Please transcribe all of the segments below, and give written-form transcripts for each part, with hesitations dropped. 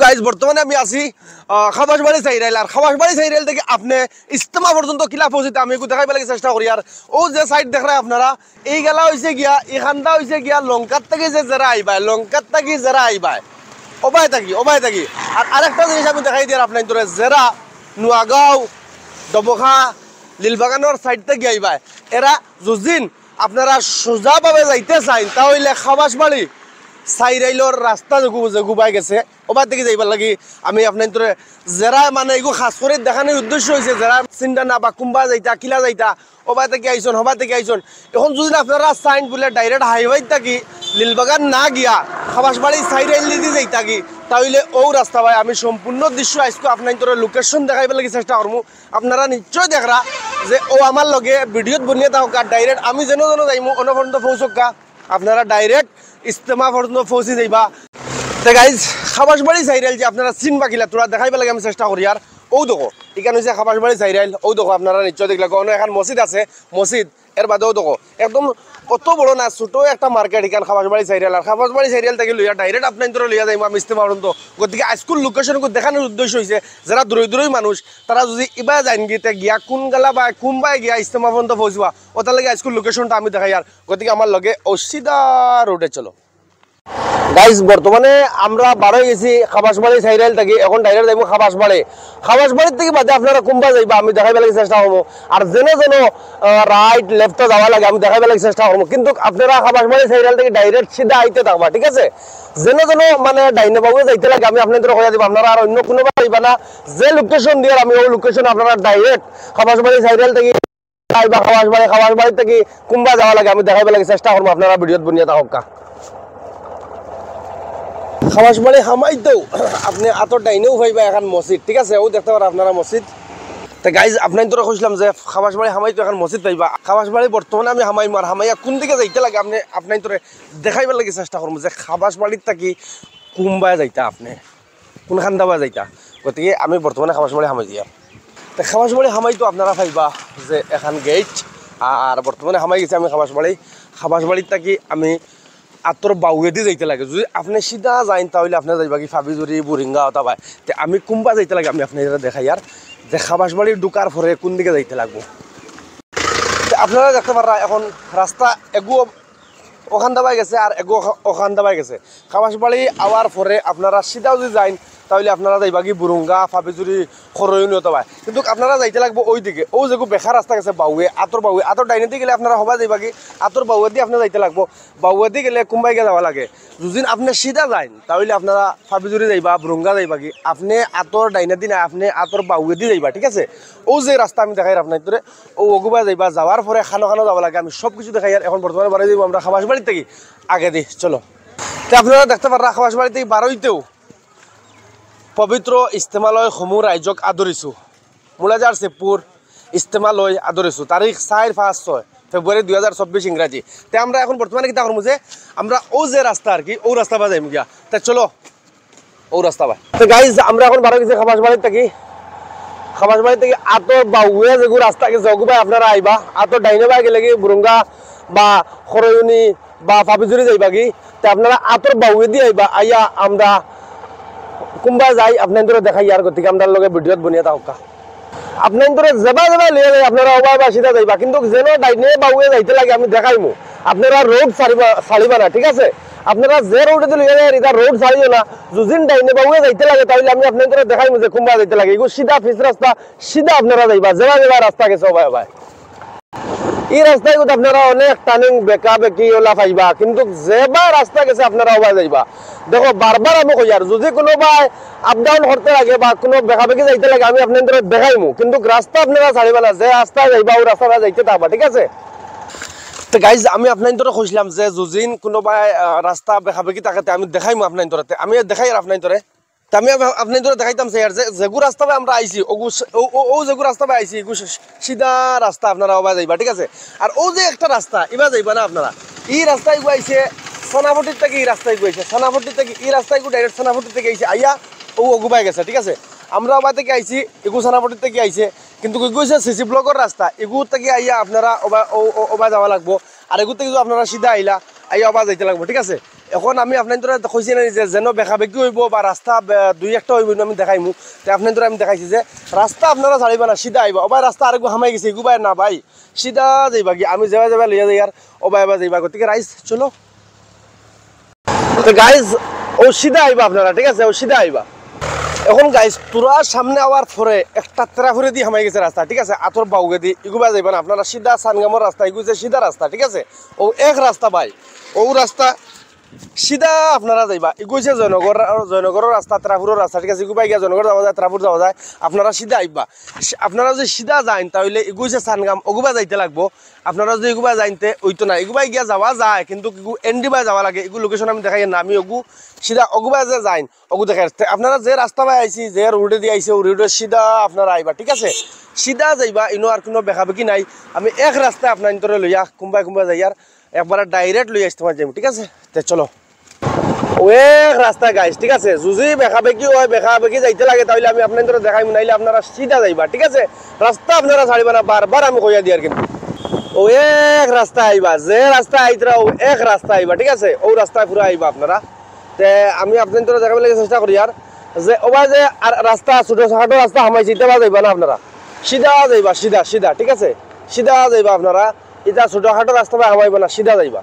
Guys বর্তমানে আমি আছি খাবাসবাড়ি সাইরাইল আর খাবাসবাড়ি সাইরাইল থেকে আপনি ইস্তেমা পর্যন্ত কিলা পৌঁছিতে আমি একটু দেখাইবার লাগে চেষ্টা করি। আর ও যে সাইড দেখ আপনারা এই গেলা হয়েছে গিয়া এখানটা হয়েছে গিয়া লঙ্কার থেকে যে যারা আইবায় লঙ্কার থেকে যারা আইবায় ওবাই থাকি আর আরেকটা জিনিস আমি দেখাই দিই আপনার তোরে যারা নোয়াগাঁও দবখা লিলবাগানোর সাইড থেকে আইবায় এরা যদিন আপনারা সোজাভাবে যাইতে চাইন তাহলে খাবাসবাড়ি সাইরাইলর রাস্তা গুবাই গেছে ওবার থেকে যাইবার লাগি আমি আপনার তোরে যারা মানে এগু খাস করে দেখানোর উদ্দেশ্য হয়েছে যারা চিন্তা না বা কুম্বা যাইতা কিলা যাইতা ওবার থেকে আইসন হবার থেকে আইসন এখন যদি আপনারা সাইন বলে ডাইরেক্ট হাইওয়ে থাকি লিলবাগান না গিয়া খাবাসবাড়ি সাইরাইল দিতে যাইতা কি তাহলে ও রাস্তা ভাই আমি সম্পূর্ণ দৃশ্য আইসকো আপনার তোর লোকেশন দেখাইবার লাগি চেষ্টা করবো। আপনারা নিশ্চয় দেখরা যে ও আমার লগে ভিডিওত বনিয়ে থাকা ডাইরেক্ট আমি যেন যাইমু অনপর্যন্ত পৌঁছকা আপনারা ডাইরেক্ট ইস্তেমা পর্যন্ত পৌঁছে যাইবা। তো গাইজ খাবাসবাড়ি সাইরাইল যে আপনারা চিনবা কিলা তোরা দেখাইবা লাগে আমি চেষ্টা করি। আর ও দেখো এখানে হচ্ছে খাবাসবাড়ি সাইরাইল ও দেখো আপনারা নিশ্চয় দেখলা কোনো এখন মসজিদ আছে মসজিদ এর বাদেও দেখো একদম অত বড় না ছোট একটা মার্কেট এখানে খাবাসবাড়ি সাইরাইল আর খাবাসবাড়ি সাইরাইল থেকে লইয়া ডাইরেক্ট আপনার তোরা লইয়া যাইবা আমি ইস্তেমা পর্যন্ত। গতিকে স্কুল লোকেশনকে দেখানোর উদ্দেশ্য হয়েছে যারা দূরই মানুষ তারা যদি ইবা যাইন গিয়ে গিয়া কোন গেলা বা কোনবাই গিয়া ইস্তেমা পর্যন্ত পৌঁছবা ওটার লাগে স্কুল লোকেশনটা আমি দেখাই। আর গতিকে আমার লগে সিধা রোডে চলো। গাইজ বর্তমানে আমরা বারো গেছি খাবাসবাড়ি সাইরাইল থেকে এখন ডাইরেক্ট যাইব খাবাসবাড়ির থেকে বাদে আপনারা কুম্বা যাইবা আমি দেখাইবার লাগে চেষ্টা করবো। আর যেন রাইট লেফটে যাওয়া লাগে আমি দেখাইবার লাগে চেষ্টা করবো কিন্তু আপনারা খাবাসবাড়ি সাইরাইল থেকে ডাইরেক্ট সিধা আইতে থাকবা ঠিক আছে। যেন মানে ডাইনে বাবু যাইতে লাগে আমি আপনাদের কইয়া দিব আপনারা আর অন্য কোনো যাইবা না যে লোকেশন দিয়ে আমি ওই লোকেশন আপনারা ডাইরেক্ট খাবাসবাড়ি সাইরাইল থেকে খাবাসবাড়ি থেকে কুম্বা যাওয়া লাগে আমি দেখাইবার লাগে চেষ্টা করবো আপনারা ভিডিওত বনিয়ে থাকা। খাবাসবাড়ি হামাইতেও আপনি আতর ডাইনেও ভাইবা এখন মসজিদ ঠিক আছে ও দেখতে পারেন আপনারা মসজিদ। তা গাইজ আপনার তোরা কইছিলাম যে খাবাসবাড়ি হামাইতো এখন মসজিদ পাইবা খাবাসবাড়ি বর্তমানে আমি হামাইম আর হামাইয়া কোন দিকে যাইতে লাগে আপনি আপনার তোরে দেখাইবার লাগে চেষ্টা করবো যে খাবাসবাড়ির থাকি কুম্বায় যাইতা আপনি কোনখান দাবা যাইতা। গতিকে আমি বর্তমানে খাবাসবাড়ি হামাই দিয়া তা খাবাসবাড়ি হামাইতো আপনারা পাইবা যে এখন গেট আর বর্তমানে হামাই গেছে আমি খাবাসবাড়ির থাকি আমি আতর বাউয়েদি যাইতে লাগে যদি আপনি সিধা যাইন তাহলে আপনার যাইবা কি ফাবিজুরি বুরিঙ্গা ওটা পায় তো আমি কুম্বা যাইতে লাগে আমি আপনার দেখাই আর যে খাবাসবাড়ির ঢুকার পরে কোন দিকে যাইতে লাগবো আপনারা দেখতে পারা এখন রাস্তা এগু ওখান দাবাই গেছে আর এগু ওখান দাবাই গেছে। খাবাসবাড়ি আওয়ার পরে আপনারা সিধাও যদি যাইন তাহলে আপনারা যাইবা কি বুরুঙ্গা ফাবিজুরি খরয়নি হতে পায় কিন্তু আপনারা যাইতে লাগবো ওই দিকে ও যেগু বেকার রাস্তা গেছে বাউয়ে আতর ডাইনে দিয়ে গেলে আপনারা হবা যাইবা কি আতর বাউয়ে দিয়ে আপনার যাইতে লাগবো বাউয়ে দিয়ে গেলে কুম্বাইকে যাওয়া লাগে। যদি আপনি সিধা যাইন তাহলে আপনারা ফাবিজুরি যাইবা বুরুঙ্গা যাইবা কি আপনি আতর ডাইনে দিন আপনি আতর বাউয়ে দিয়ে যাইবা ঠিক আছে। ও যে রাস্তা আমি দেখাই আপনার তোরে ও অগুবা যাইবা যাওয়ার পরে খানো যাওয়া লাগে আমি সব কিছু দেখাই। আর এখন বর্তমানে বাড়ি যাইব আমরা খাবাসবাড়ির থেকে আগে দিই চলো। তো আপনারা দেখতে পারা খাবাসবাড়ি থেকে বারোইতেও পবিত্র ইস্তেমালয় সমূহ রাইজক আদরিছো মুলাজার চেপুর ইস্তেমালয় আদরিছো তারিখ 4-5-6 ফেব্রুয়ারি 2024 ইংরাজি। তে আমরা এখন বর্তমানে কিতা করবো যে আমরা ও যে রাস্তা আর কি ও রাস্তা বা যাইম গিয়া তা চলো ও রাস্তা বা। তো গাইজ আমরা এখন বারো গেছি খাবাসবাড়ির থেকে আতর বাউয়ে যেগু রাস্তা গেছে ওগু ভাই আপনারা আইবা আতর ডাইনে বাই গেলে কি বুরুঙ্গা বা খরয়নি বা ফাবিজুরি যাইবা কি তা আপনারা আতর বাউয়ে দিয়ে আইবা আইয়া আমরা কুম্বা যাই আপনার দেখাই আর গতিকে আপনার লগে ভিডিওত বনিয়ে থাকা আপনার যাবা লিয়ে যাই আপনারা অবাই বা সিধা যাইবা কিন্তু যেন ডাইনে বাউয়ে যাইতে লাগে আমি দেখাইমু আপনারা রোড ছাড়িবা না ঠিক আছে। আপনারা যে রোডে লিয়ে যায় এটা রোড ছাড়িও না যদি ডাইনে বাউয়ে যাইতে লাগে তাহলে আমি আপনাদের দেখাইমু যে কুম্বা যাইতে লাগে এগুলো সিধা ফিস রাস্তা সিধা আপনারা যাইবা যাবা রাস্তা গেছে অবাই এই রাস্তায় কিন্তু আপনারা অনেক টার্নিং বেকা বেকি ওলা পাইবা কিন্তু যেবা রাস্তা গেছে আপনারা ওবা যাইবা। দেখো বারবার আমি কই আর যদি কোনোবাই আপ ডাউন করতে লাগে বা কোনো বেকা বেকি যাইতে লাগে আমি আপনাদের দেখাইমু কিন্তু রাস্তা আপনারা ছাড়িবা না যে রাস্তা যাইবা ও রাস্তা যাইতে থাকবা ঠিক আছে। তো গাইজ আমি আপনাদের কইছিলাম যে যদিন কোনোবাই রাস্তা বেকা বেকি থাকে আমি দেখাইমু আপনাদের আমি দেখাই আর আপনাদের আমি আপনাদের দেখাইতাম স্যার যে যেগু রাস্তা আমরা আইছি ও যেগু রাস্তা আইছি এগু সিধা রাস্তা আপনারা ওবা যাইবা ঠিক আছে। আর ও যে একটা রাস্তা এবার যাইবা না আপনারা এই রাস্তায় গু আইছে সোনাফটির থেকে এই রাস্তায় গু আইছে সোনাফটির থেকে এই রাস্তায় গু ডাইরেক্ট সোনাফটির থেকে আইছে আইয়া ও অগুবাই গেছে ঠিক আছে। আমরা ওবা থেকে আইছি এগু সোনাফটির থেকে আইছে কিন্তু এগু হচ্ছে সিসি ব্লকের রাস্তা এগু থেকে আইয়া আপনারা ওবা যাওয়া লাগবো আর এগু থেকে আপনারা সিধা আইলা আইয়া ওবা যাইতে লাগবো ঠিক আছে। এখন আমি আপনার কইছি না যে যেন বেকাবেকি হইব বা রাস্তা দুই একটা হইব আমি দেখাইমু তো আপনার আমি দেখাইছি যে রাস্তা আপনারা ছাড়িবা না সিধা আইবা ওবাই রাস্তা আরেকটু হামাই গেছে এগুবাই না ভাই সিধা যাইবা কি আমি যাবা যাবা লইয়া যাই আর ওবাই এবার যাইবা গতিকে রাইস চলো তো গাইজ ও সিধা আইবা আপনারা ঠিক আছে ও সিধা আইবা এখন গাইজ তোরা সামনে আওয়ার পরে একটা তেরাফুরে দিয়ে হামাই গেছে রাস্তা ঠিক আছে আতর বাউগে দিয়ে এগুবা যাইবা না আপনারা সিধা সানগামর রাস্তা এগুছে সিধা রাস্তা ঠিক আছে ও এক রাস্তা ভাই ও রাস্তা সিধা আপনারা যাইবা এগুছে জয়নগরের রাস্তা ত্রাপুরের রাস্তা ঠিক আছে এগুবাই গিয়া জয়নগর যাওয়া যায় ত্রাপুর যাওয়া যায় আপনারা সিধা আইবা আপনারা যদি সিধা যাইন তাহলে এগুছে সানগাম ওগুবা যাইতে লাগবো আপনারা যদি এগুবা যাইতে ওইতো না এগুবাই গিয়া যাওয়া যায় কিন্তু এন্ডিবাই যাওয়া লাগে এগু লোকেশন আমি দেখাই না আমি ওগু সিধা ওগুবাই যে যাইন ওগু দেখাই আপনারা যে রাস্তা বাই আইছি যে রোডে দিয়ে আইছে ও রোডে সিধা আপনারা আইবা ঠিক আছে সিধা যাইবা ইনো আর কোনো বেকাবেকি নাই আমি এক রাস্তায় আপনার ইন্তরে লইয়া কোনবাই যাইয়ার একবারে ডাইরেক্ট লই আসতে পারছি ঠিক আছে তে চলো ও এক রাস্তা গাইস ঠিক আছে যদি বেকাবেকি হয় বেকাবেকি যাইতে লাগে তাহলে আমি আপনাদের দেখাইম নাইলে আপনারা সিধা যাইবা ঠিক আছে রাস্তা আপনারা ছাড়িবা না বারবার আমি কইয়া দিই আর কিন্তু ও এক রাস্তা আইবা যে রাস্তা আইতরা ও এক রাস্তা আইবা ঠিক আছে ও রাস্তায় পুরো আইবা আপনারা তে আমি আপনাদের দেখাবার লাগে চেষ্টা করি আর যে ওবা যে রাস্তা ছোট খাটো রাস্তা হামাইছি তেবা যাইবা না আপনারা সিধা যাইবা সিধা সিধা ঠিক আছে সিধা যাইবা আপনারা এটা ছোটখাটো রাস্তা বা হামাইবা না সিধা যাইবা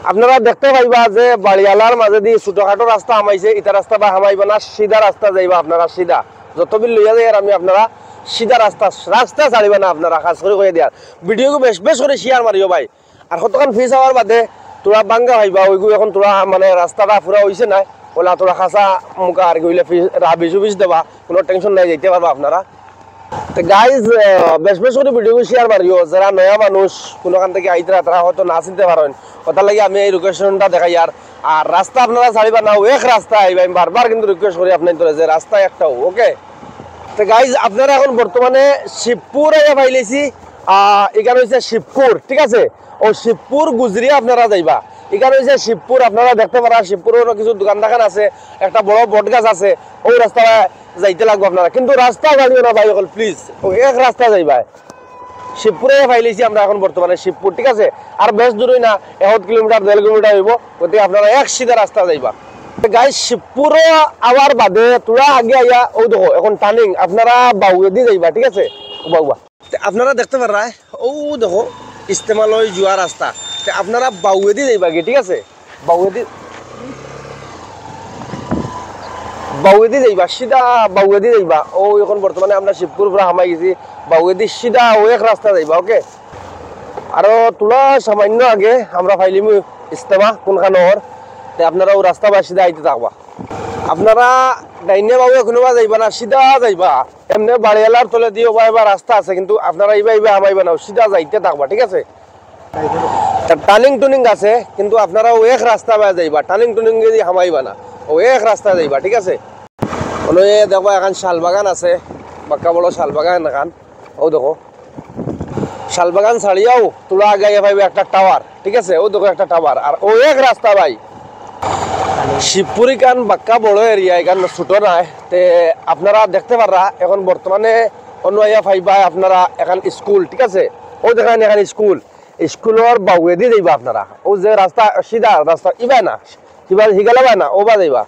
আপনারা দেখতে পাইবা যে বাড়িয়ালার মাঝে দিয়ে ছোটখাটো রাস্তা হামাইছে এটা রাস্তা বা হামাইবা না সিধা রাস্তা যাইবা আপনারা সিধা যতবিল লইয়া যাই আর আমি আপনারা সিধা রাস্তা ছাড়িবা না আপনারা খাস করে কয়ে দিয়ার ভিডিওকে বেশ করে শেয়ার মারিও ভাই আর কতক্ষণ ফিস হওয়ার বাদে তোরা বাঙ্গা ভাইবা ওইগু এখন তোরা মানে রাস্তাটা পুরা হয়েছে না ওলা তোরা খাসা মুখা আর গইলে রাবি চুবিস দেবা কোনো টেনশন নাই যাইতে পারবা আপনারা তো গাইজ বেশ করে ভিডিও শেয়ার মারিও যারা নয়া মানুষ কোনোখান থেকে আইতরা তারা হয়তো না চিনতে পারেন কথা লাগে আমি এই লোকেশনটা দেখাই আর রাস্তা আপনারা ছাড়িবা না এক রাস্তা আইবা আমি বারবার কিন্তু রিকোয়েস্ট করি আপনার যে রাস্তা একটাও ওকে তো গাইজ আপনারা এখন বর্তমানে শিবপুর আইয়া পাইলেছি এখানে হচ্ছে শিবপুর ঠিক আছে ও শিবপুর গুজরিয়া আপনারা যাইবা এখানে হচ্ছে শিবপুর আপনারা দেখতে পারা শিবপুরের কিছু দোকান দোকান আছে একটা বড় বট গাছ আছে ওই রাস্তা যাইতে লাগবে আপনারা কিন্তু রাস্তা গাড়িও না ভাই অকল প্লিজ ও এক রাস্তা যাইবা শিবপুরে পাইলেছি আমরা এখন বর্তমানে শিবপুর ঠিক আছে আর বেশ দূরই না 1 কিলোমিটার 1.5 কিলোমিটার হইব গতিকে আপনারা এক সিধা রাস্তা যাইবা গাইজ শিবপুরে আওয়ার বাদে তোরা আগে আইয়া ও দেখো এখন টার্নিং আপনারা বাউদি যাইবা ঠিক আছে বাউবা আপনারা দেখতে পারা ও দেখো ইস্তেমালয় যোৱা রাস্তা আপনারা বাউদি যাইবা কি ঠিক আছে বাউদি যাইবা সিধা বাউদি যাইবা ও এখন বর্তমানে আমরা শিবপুর পুরা হামাই গেছি বাউদি সিধা ও এক রাস্তা যাইবা ওকে আর তোলা সামান্য আগে আমরা ফাইলিম ইস্তেমা কোনখানোর তে আপনারা ও রাস্তা বা সিধা আইতে থাকবা আপনারা ডাইনে বাবু কোনোবা যাইবা না সিধা যাইবা এমনি বাড়িয়ালার তলে দিয়ে বা রাস্তা আছে কিন্তু আপনারা ইবা হামাইবা না সিধা যাইতে থাকবা ঠিক আছে টার্নিং টুনিং আছে কিন্তু আপনারা ও এক রাস্তা বা যাইবা টার্নিং টুনিং যদি হামাইবা না ও এক রাস্তা যাইবা ঠিক আছে দেখো এখন শালবাগান আছে বাক্কা বড় শালবাগান এখন ও দেখো শালবাগান ছাড়িয়াও তোরা আগে পাইবে একটা টাওয়ার ঠিক আছে ও দেখো একটা টাওয়ার আর ও এক রাস্তা ভাই শিবপুরি কান বাক্কা বড় এরিয়া এখান ছোট নাই তে আপনারা দেখতে পারা এখন বর্তমানে অন্য পাইবা আপনারা এখন স্কুল ঠিক আছে ও দেখেন এখন স্কুলের বাউদি যাইবা আপনারা ও যে রাস্তা সিধা রাস্তা ইবা না হিগালা পায় না ও বা যাইবা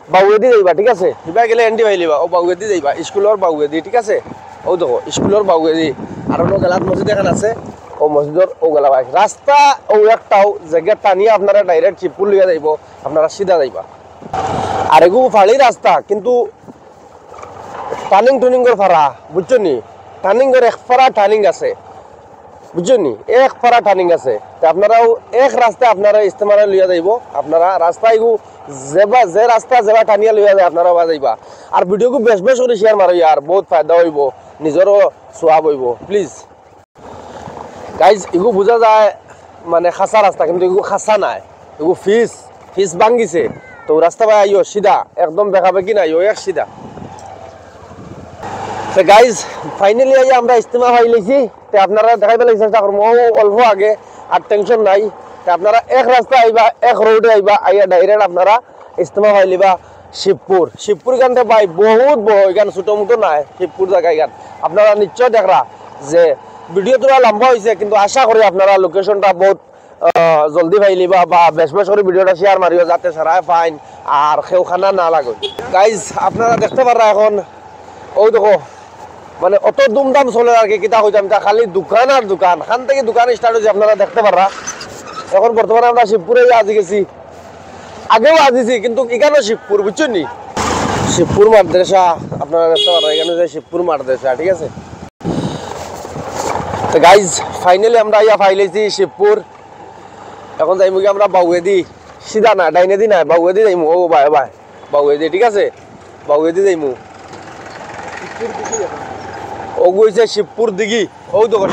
বাউদি যাইবা ঠিক আছে ইবা গেলে এন্ডি পাইলিবা ও বাউদি যাইবা স্কুলের বাউদি ঠিক আছে ও দেখো স্কুলের বাউদি আর অন্য গেলাত মসজিদ এখন আছে ও মসজিদের ও গেলা ভাই রাস্তা ও একটাও জায়গা টানিয়ে আপনারা ডাইরেক্ট শিবপুর লিয়া যাইব আপনারা সিধা যাইবা আর এগু ফাড়ি রাস্তা কিন্তু টার্নিং টুনিংয়ের ফাড়া বুঝছো নি টার্নিংয়ের এক ফাড়া টার্নিং আছে বুঝছো নি এক ফাড়া টার্নিং আছে আপনারাও এক রাস্তায় আপনারা ইস্তেমালে লিয়া যাইব আপনারা রাস্তা এগু যে রাস্তা যেবা টানিয়া লিয়া যায় আপনারা বা যাইবা আর ভিডিওকে বেশ করে শেয়ার মারি আর বহুত ফায়দা হইব নিজেরও সোয়াব হইব প্লিজ গাইজ এগু বোঝা যায় মানে খাসা রাস্তা কিন্তু এগু খাসা নাই এগু ফিস ভাঙ্গিছে তো রাস্তা ভাই আইও সিধা একদম বেকাবেকি নাই ও এক সিধা গাইজ ফাইনালি আই আমরা ইস্তেমা পাইলেছি তে আপনারা দেখাই পেলে চেষ্টা করবো অল্প আগে আর টেনশন নাই তে আপনারা এক রাস্তা আইবা এক রোডে আইবা আইয়া ডাইরেক্ট আপনারা ইস্তেমা পাইলিবা শিবপুর এখানটা ভাই বহুত বড় এখানে ছোট মোটো নাই শিবপুর জায়গা এখান আপনারা নিশ্চয় দেখরা যে ভিডিও তোরা লম্বা হয়েছে কিন্তু আশা করি আপনারা লোকেশনটা বহুত জলদি ফাইলি বা বেশ বেশ করে ভিডিওটা শেয়ার মারিও যাতে সারায় ফাইন আর কেউ খানা না লাগুন গাইজ আপনারা দেখতে পারা এখন ওই দেখো মানে অত দুমদাম চলে আর কি কিতা হইতাম তা খালি দোকান আর দোকান খান থেকে দোকান স্টার্ট হয়েছে আপনারা দেখতে পারা এখন বর্তমানে আমরা শিবপুরে আজি গেছি আগেও আজিছি কিন্তু এখানেও শিবপুর বুঝছেন নি শিবপুর মাদ্রাসা আপনারা দেখতে পারা এখানে যে শিবপুর মাদ্রাসা ঠিক আছে তো গাইজ ফাইনালি আমরা ইয়া ফাইলেছি শিবপুর এখন যাইমু কি আমরা বাউয়েদি সিধা না ডাইনেদি না বাউয়েদি যাইমু ও ভাই ভাই বাউয়েদি ঠিক আছে বাউয়েদি যাইমু ও গইছে শিবপুর দিঘি ও দেখো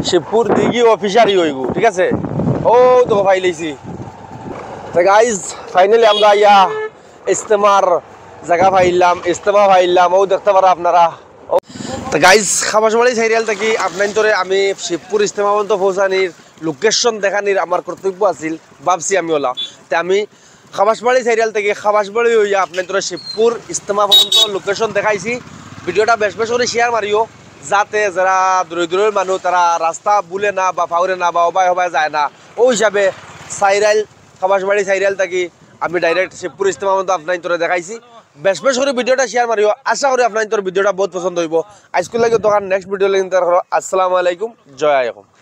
শিবপুর দিঘি অফিসারই হইব ঠিক আছে ও দেখো ফাইলেছি তো গাইজ ফাইনালি আমরা ইয়া ইস্তেমার জায়গা ইস্তেমা ফাইলাম ও দেখতে পারা আপনারা তো গাইজ খাবাসবাড়ি সাইরিয়াল থেকে আপনার তোরে আমি শিবপুর ইস্তেমা পর্যন্ত পৌঁছানির লোকেশন দেখানির আমার কর্তব্য আছিল ভাবছি আমি ওলা তো আমি খাবাসবাড়ি সাইরিয়াল থেকে খাবাসবাড়ি হইয়া আপনার তোরে শিবপুর ইস্তেমা পর্যন্ত লোকেশন দেখাইছি ভিডিওটা বেশ বেশ করে শেয়ার মারিও যাতে যারা দূরের মানুষ তারা রাস্তা বুলে না বা ফাউরে না বা হবাই যায় না ও হিসাবে সাইরাইল খাবাসবাড়ি সাইরিয়াল থেকে আমি ডাইরেক্ট শিবপুর ইস্তেমা পর্যন্ত আপনার তোরে দেখাইছি বেশ বেশ করে ভিডিওটা শেয়ার মারিও আশা করি আপনার তোর ভিডিওটা বহুত পছন্দ হইব আজকে লাগে দোকান নেক্সট ভিডিও লাগে আসসালামু আলাইকুম জয় আলাইকুম